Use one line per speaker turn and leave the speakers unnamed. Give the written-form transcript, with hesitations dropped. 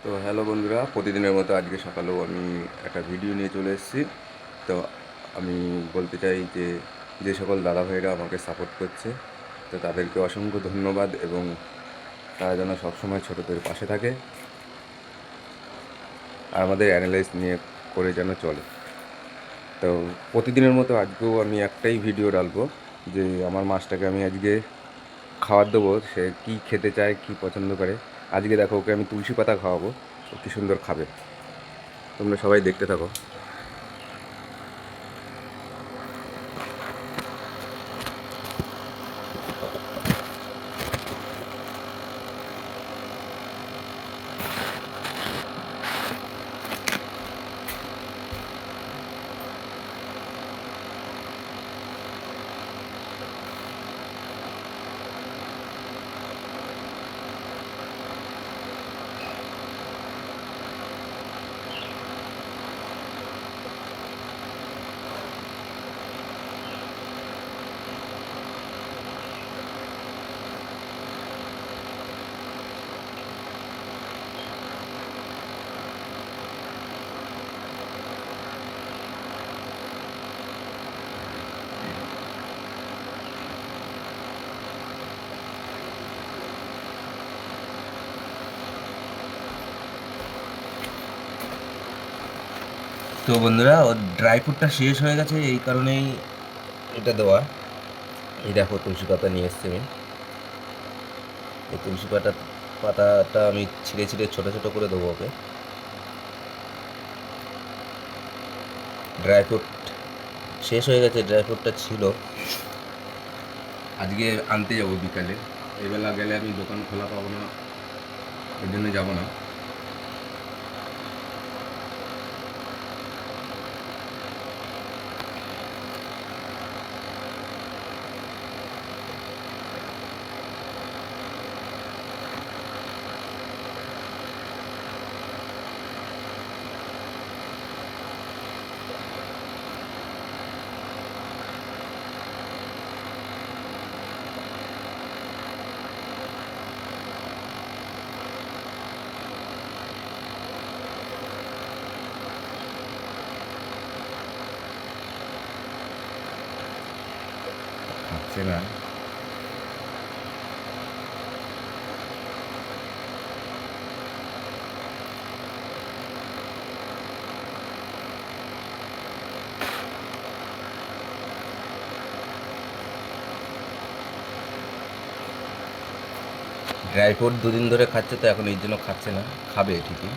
তো হ্যালো বন্ধুরা, প্রতিদিনের মতো আজকে সকালেও আমি একটা ভিডিও নিয়ে চলে এসেছি। তো আমি বলতে চাই যে যে সকল দাদা ভাইরা আমাকে সাপোর্ট করছে, তো তাদেরকে অসংখ্য ধন্যবাদ, এবং তারা যেন সবসময় ছোটদের পাশে থাকে আর আমাদের অ্যানালাইজ নিয়ে করে যেন চলে। তো প্রতিদিনের মতো আজকেও আমি একটাই ভিডিও ডালবো যে আমার মাছটাকে আমি আজকে খাবার দেবো, সে কী খেতে চায়, কী পছন্দ করে। আজকে দেখো, ওকে আমি তুলসী পাতা খাওয়াবো, ও কী সুন্দর খাবে। তোমরা সবাই দেখতে থাকো।
তো বন্ধুরা, ওর ড্রাই ফ্রুটটা শেষ হয়ে গেছে, এই কারণেই এটা দেওয়া। এই দেখো, তুলসী পাতা নিয়ে এসছি আমি। এই তুলসী পাতাটা আমি ছিঁড়ে ছিঁড়ে ছোটো ছোটো করে দেবো ওকে। ড্রাই ফ্রুট শেষ হয়ে গেছে, ড্রাই ফ্রুটটা ছিল, আজকে আনতে যাবো বিকালে। এবেলা গেলে আমি দোকান খোলা পাবো না, ওই জন্য যাবো না। খাচ্ছে না। ড্রাই ফ্রুট দুদিন ধরে খাচ্ছে, তো এখন এই জন্য খাচ্ছে না, খাবে ঠিকই।